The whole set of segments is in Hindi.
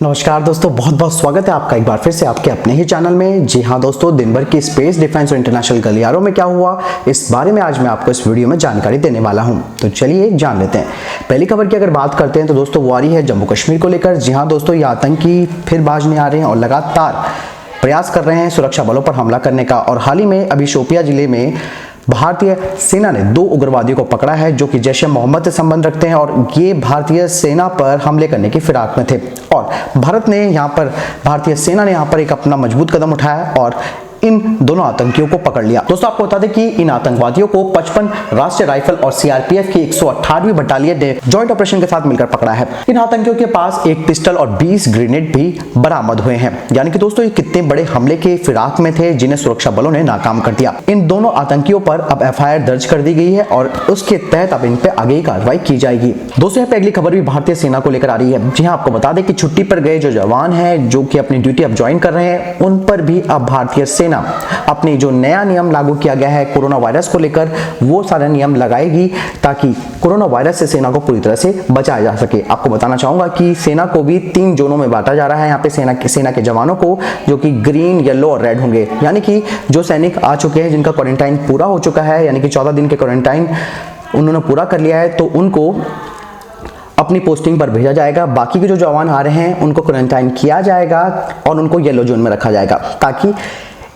नमस्कार दोस्तों, बहुत बहुत स्वागत है आपका एक बार फिर से आपके अपने ही चैनल में। जी हाँ दोस्तों, दिन भर की स्पेस डिफेंस और इंटरनेशनल गलियारों में क्या हुआ, इस बारे में आज मैं आपको इस वीडियो में जानकारी देने वाला हूं। तो चलिए जान लेते हैं। पहली खबर की अगर बात करते हैं तो दोस्तों वो आ रही है जम्मू कश्मीर को लेकर। जी हाँ दोस्तों, ये आतंकी फिर बाज नहीं आ रहे हैं और लगातार प्रयास कर रहे हैं सुरक्षा बलों पर हमला करने का। और हाल ही में अभी शोपिया जिले में भारतीय सेना ने 2 उग्रवादियों को पकड़ा है जो कि जैश ए मोहम्मद से संबंध रखते हैं और ये भारतीय सेना पर हमले करने की फिराक में थे। और भारतीय सेना ने यहाँ पर एक अपना मजबूत कदम उठाया और इन दोनों आतंकियों को पकड़ लिया। दोस्तों आपको बता दें कि इन आतंकवादियों को 55 राष्ट्रीय राइफल और सीआरपीएफ की 118वीं बटालियन ने जॉइंट ऑपरेशन के साथ मिलकर पकड़ा है। इन आतंकियों के पास एक पिस्टल और 20 ग्रेनेड भी बरामद हुए हैं। यानी कि दोस्तों ये कितने बड़े हमले के फिराक में थे जिन्हें सुरक्षा बलों ने नाकाम कर दिया। इन दोनों आतंकियों पर अब एफआईआर दर्ज कर दी गई है और उसके तहत अब इन पे आगे की कार्रवाई की जाएगी। दोस्तों यहाँ पे अगली खबर भी भारतीय सेना को लेकर आ रही है। जी हाँ, आपको बता दें कि छुट्टी पर गए जो जवान हैं जो कि अपनी ड्यूटी अब ज्वाइन कर रहे हैं, उन पर भी अब भारतीय सेना अपनी जो नया नियम लागू किया गया है कोरोना वायरस को लेकर, वो सारे नियम लगाएगी ताकि कोरोना वायरस से सेना को पूरी तरह से बचाया जा सके। आपको बताना चाहूंगा कि सेना को भी 3 जोनों में बांटा जा रहा है। यहाँ पे सेना के जवानों को, जो कि ग्रीन, येलो और रेड होंगे। यानी कि जो सैनिक आ चुके हैं जिनका क्वारंटाइन पूरा हो चुका है, यानी कि 14 दिन के क्वारंटाइन उन्होंने पूरा कर लिया है, तो उनको अपनी पोस्टिंग पर भेजा जाएगा। बाकी के जो जवान आ रहे हैं उनको क्वारंटाइन किया जाएगा और उनको येलो जोन में रखा जाएगा ताकि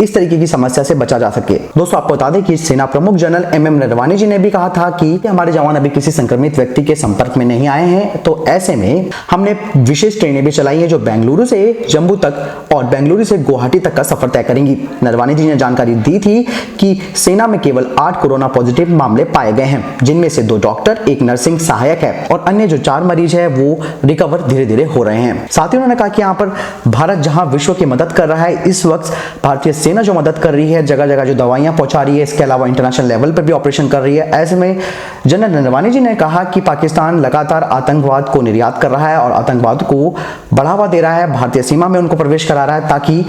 इस तरीके की समस्या से बचा जा सके। दोस्तों आपको बता दें कि सेना प्रमुख जनरल एमएम नरवाने जी ने भी कहा था कि हमारे जवान अभी किसी संक्रमित व्यक्ति के संपर्क में नहीं आए हैं, तो ऐसे में हमने विशेष ट्रेनें भी चलाई हैं जो बेंगलुरु से जम्मू तक और बेंगलुरु से गुवाहाटी तक का सफर तय करेंगी। नरवाने जी ने जानकारी दी थी कि सेना में केवल 8 कोरोना पॉजिटिव मामले पाए गए हैं, जिनमें से 2 डॉक्टर, 1 नर्सिंग सहायक है और अन्य जो 4 मरीज है वो रिकवर धीरे धीरे हो रहे हैं। साथ ही उन्होंने कहा कि यहाँ पर भारत जहां विश्व की मदद कर रहा है, इस वक्त भारतीय सेना जो मदद कर रही है, जगह जगह जो दवाइयां पहुंचा रही है, इसके अलावा इंटरनेशनल लेवल पर भी ऑपरेशन कर रही है। ऐसे में जनरल नरवाने जी ने कहा कि पाकिस्तान लगातार आतंकवाद को निर्यात कर रहा है और आतंकवाद को बढ़ावा दे रहा है, भारतीय सीमा में उनको प्रवेश करा रहा है ताकि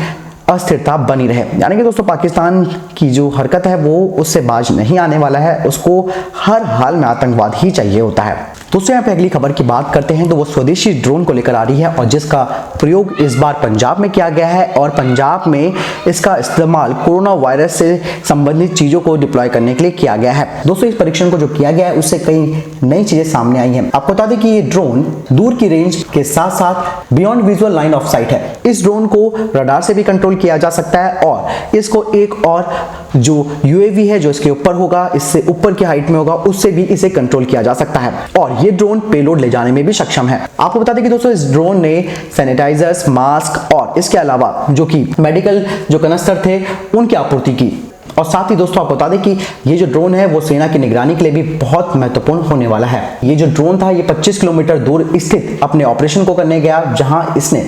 अस्थिरता बनी रहे। यानी कि दोस्तों पाकिस्तान की जो हरकत है वो उससे बाज नहीं आने वाला है, उसको हर हाल में आतंकवाद ही चाहिए होता है। दोस्तों यहाँ पे अगली खबर की बात करते हैं तो वो स्वदेशी ड्रोन को लेकर आ रही है और जिसका प्रयोग इस बार पंजाब में किया गया है और पंजाब में इसका इस्तेमाल कोरोना वायरस से संबंधित चीजों को डिप्लॉय करने के लिए किया गया है। दोस्तों इस परीक्षण को जो किया गया है उससे कई नई चीजें सामने आई हैं। आपको बता दें कि ये ड्रोन दूर की रेंज के साथ साथ beyond visual line of site है। इस ड्रोन को रडार से भी कंट्रोल किया जा सकता है और इसको एक और जो यूएवी है जो इसके ऊपर होगा, इससे ऊपर की हाइट में होगा, उससे भी इसे कंट्रोल किया जा सकता है और ये ड्रोन पेलोड ले जाने में भी सक्षम है। आपको बता दें कि दोस्तों इस ड्रोन ने सैनिटाइजर्स, मास्क और इसके अलावा जो कि मेडिकल जो कनस्तर थे उनकी आपूर्ति की। और साथ ही दोस्तों आपको बता दें कि ये जो ड्रोन है वो सेना की निगरानी के लिए भी बहुत महत्वपूर्ण होने वाला है। ये जो ड्रोन था ये 25 किलोमीटर दूर स्थित अपने ऑपरेशन को करने गया जहां इसने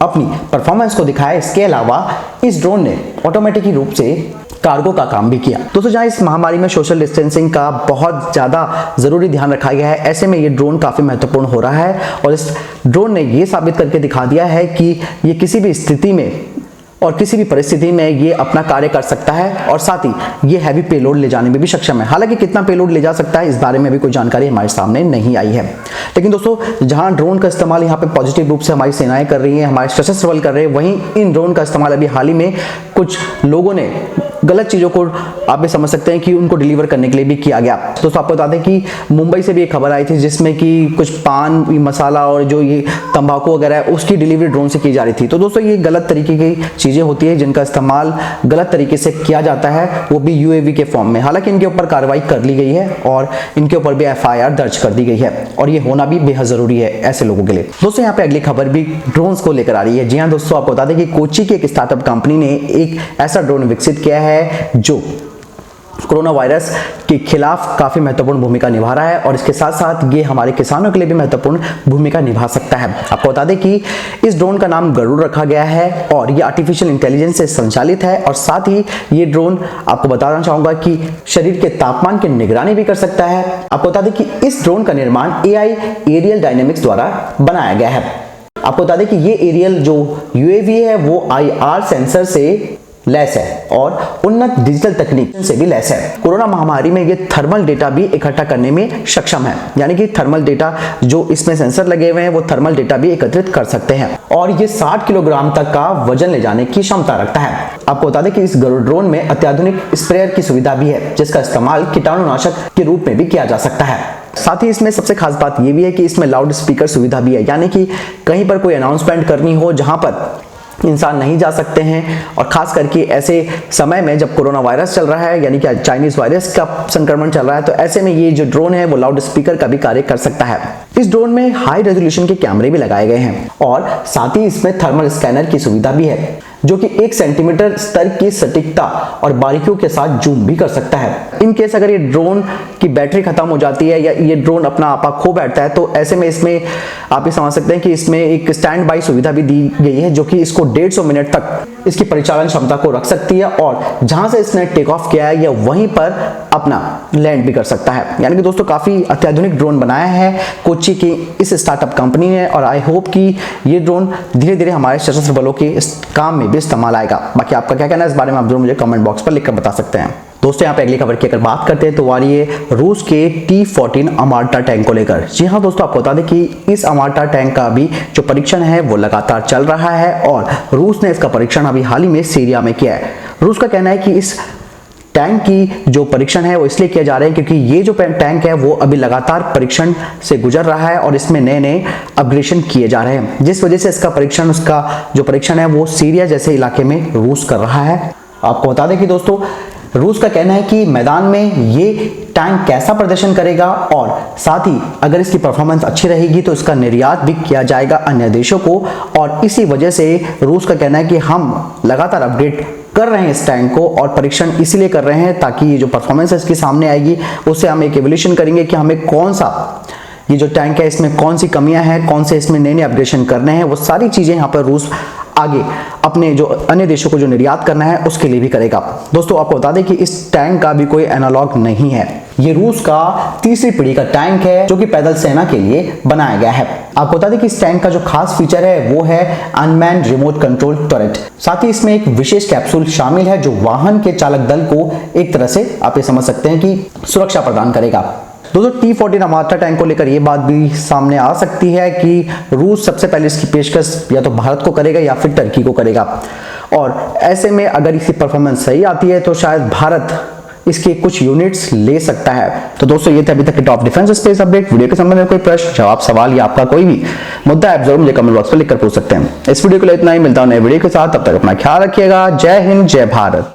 अपनी परफॉर्मेंस को दिखाया। इसके अलावा इस ड्रोन ने ऑटोमेटिक रूप से कार्गो का काम भी किया। दोस्तों जहां इस महामारी में सोशल डिस्टेंसिंग का बहुत ज्यादा जरूरी ध्यान रखा गया है, ऐसे में ये ड्रोन काफी महत्वपूर्ण हो रहा है और इस ड्रोन ने ये साबित करके दिखा दिया है कि ये किसी भी स्थिति में और किसी भी परिस्थिति में ये अपना कार्य कर सकता है और साथ ही ये हैवी पेलोड ले जाने में भी सक्षम है। हालांकि कितना पेलोड ले जा सकता है इस बारे में भी कोई जानकारी हमारे सामने नहीं आई है, लेकिन दोस्तों जहां ड्रोन का इस्तेमाल यहाँ पे पॉजिटिव रूप से हमारी सेनाएं कर रही हैं, हमारे सशस्त्र बल कर रहे हैं, वहीं इन ड्रोन का इस्तेमाल अभी हाल ही में कुछ लोगों ने गलत चीजों को आप भी समझ सकते हैं कि उनको डिलीवर करने के लिए भी किया गया। दोस्तों आपको बता दें कि मुंबई से भी एक खबर आई थी जिसमें कि कुछ पान मसाला और जो ये तंबाकू वगैरह है उसकी डिलीवरी ड्रोन से की जा रही थी। तो दोस्तों ये गलत तरीके की चीजें होती है जिनका इस्तेमाल गलत तरीके से किया जाता है, वो भी यूएवी के फॉर्म में। हालांकि इनके ऊपर कार्रवाई कर ली गई है और इनके ऊपर भी एफआईआर दर्ज कर दी गई है और ये होना भी बेहद जरूरी है ऐसे लोगों के लिए। दोस्तों यहाँ पे अगली खबर भी ड्रोन्स को लेकर आ रही है। जी हाँ दोस्तों, आपको बता दें कि कोची की एक स्टार्टअप कंपनी ने एक ऐसा ड्रोन विकसित किया है जो कोरोना वायरस के खिलाफ काफी महत्वपूर्ण भूमिका निभा रहा है और इसके साथ साथ ये हमारे किसानों के लिए भी महत्वपूर्ण भूमिका निभा सकता है। आपको बता दें कि इस ड्रोन का नाम गरुड़ रखा गया है और ये आर्टिफिशियल इंटेलिजेंस से संचालित है और साथ ही ये ड्रोन आपको बताना चाहूंगा कि शरीर के तापमान की निगरानी भी कर सकता है। आपको बता दें कि इस ड्रोन का निर्माण AI एरियल डायनेमिक्स द्वारा बनाया गया है। आपको बता दें कि ये एरियल जो यूएवी है वो IR सेंसर से लैस है और उन्नत डिजिटल तकनीक से भी लैस है। कोरोना महामारी में ये थर्मल डेटा भी इकट्ठा करने में सक्षम है, यानी कि थर्मल डेटा जो इसमें सेंसर लगे हुए हैं वो थर्मल डेटा भी एकत्रित कर सकते हैं और ये 60 किलोग्राम तक का वजन ले जाने की क्षमता रखता है। आपको बता दें कि इस गरुड़ ड्रोन में अत्याधुनिक स्प्रेयर की सुविधा भी है, जिसका इस्तेमाल कीटाणुनाशक के रूप में भी किया जा सकता है। साथ ही इसमें सबसे खास बात यह भी है कि इसमें लाउड स्पीकर सुविधा भी है, यानी कि कहीं पर कोई अनाउंसमेंट करनी हो जहां पर इंसान नहीं जा सकते हैं और खास करके ऐसे समय में जब कोरोना वायरस चल रहा है, यानी कि चाइनीज वायरस का संक्रमण चल रहा है, तो ऐसे में ये जो ड्रोन है वो लाउड स्पीकर का भी कार्य कर सकता है। इस ड्रोन में हाई रेजोल्यूशन के कैमरे भी लगाए गए हैं और साथ ही इसमें थर्मल स्कैनर की सुविधा भी है, जो कि 1 सेंटीमीटर स्तर की सटीकता और बारीकियों के साथ जूम भी कर सकता है। इन केस अगर ये ड्रोन की बैटरी खत्म हो जाती है या ये ड्रोन अपना आपा खो बैठता है, तो ऐसे में इसमें आप ये समझ सकते हैं कि इसमें एक स्टैंड बाई सुविधा भी दी गई है, जो कि इसको 150 मिनट तक इसकी परिचालन क्षमता को रख सकती है और जहां से इसने टेक ऑफ किया है या वहीं पर अपना लैंड भी कर सकता है। यानी कि दोस्तों काफी अत्याधुनिक ड्रोन बनाया है कोच्चि की इस स्टार्टअप कंपनी ने और आई होप कि ये ड्रोन धीरे धीरे हमारे सशस्त्र बलों के इस काम में भी इस्तेमाल आएगा। बाकी आपका क्या कहना है इस बारे में आप जरूर मुझे कमेंट बॉक्स पर लिखकर बता सकते हैं। दोस्तों यहाँ पे अगली खबर की अगर बात करते हैं तो आ रही है रूस के T-14 अमार्टा टैंक को लेकर। जी हाँ दोस्तों, आपको बता दें कि इस अमार्टा टैंक का भी जो परीक्षण है वो लगातार चल रहा है और रूस ने इसका परीक्षण अभी हाल ही में सीरिया में किया है। रूस का कहना है कि इस टैंक की जो परीक्षण है वो इसलिए किए जा रहे हैं क्योंकि ये जो टैंक है वो अभी लगातार परीक्षण से गुजर रहा है और इसमें नए नए अपग्रेडेशन किए जा रहे हैं, जिस वजह से इसका जो परीक्षण है वो सीरिया जैसे इलाके में रूस कर रहा है। आपको बता दें कि दोस्तों रूस का कहना है कि मैदान में ये टैंक कैसा प्रदर्शन करेगा और साथ ही अगर इसकी परफॉर्मेंस अच्छी रहेगी तो इसका निर्यात भी किया जाएगा अन्य देशों को और इसी वजह से रूस का कहना है कि हम लगातार अपडेट कर रहे हैं इस टैंक को और परीक्षण इसीलिए कर रहे हैं ताकि ये जो परफॉर्मेंस है इसकी सामने आएगी उससे हम एक एवोल्यूशन करेंगे कि हमें कौन सा ये जो टैंक है इसमें कौन सी कमियां हैं, कौन से इसमें नए नए अपग्रेडेशन करने हैं, वो सारी चीजें यहाँ पर रूस आगे अपने जो अन्य देशों को जो निर्यात करना है उसके लिए भी करेगा। दोस्तों आपको बता दें कि इस टैंक का भी कोई एनालॉग नहीं है, ये रूस का तीसरी पीढ़ी का टैंक है जो कि पैदल सेना के लिए बनाया गया है। आपको बता दें कि इस टैंक का जो खास फीचर है वो है अनमैन्ड रिमोट कंट्रोल टर्रेट। साथ ही इसमें एक विशेष कैप्सूल शामिल है जो वाहन के चालक दल को एक तरह से आप ये समझ सकते हैं कि सुरक्षा प्रदान करेगा। दोस्तों T-14 अमार्टा टैंक को लेकर ये बात भी सामने आ सकती है कि रूस सबसे पहले इसकी पेशकश या तो भारत को करेगा या फिर टर्की को करेगा और ऐसे में अगर इसकी परफॉर्मेंस सही आती है तो शायद भारत इसके कुछ यूनिट्स ले सकता है। तो दोस्तों ये थे अभी तक के top defence space update. Video के संबंध में कोई प्रश्न जवाब सवाल या आपका कोई भी मुद्दा आप जरूर मुझे कमेंट बॉक्स पर लिखकर पूछ सकते हैं। इस वीडियो के लिए इतना ही, मिलता हूं नए वीडियो के साथ, तब तक अपना ख्याल रखिएगा। जय हिंद, जय भारत।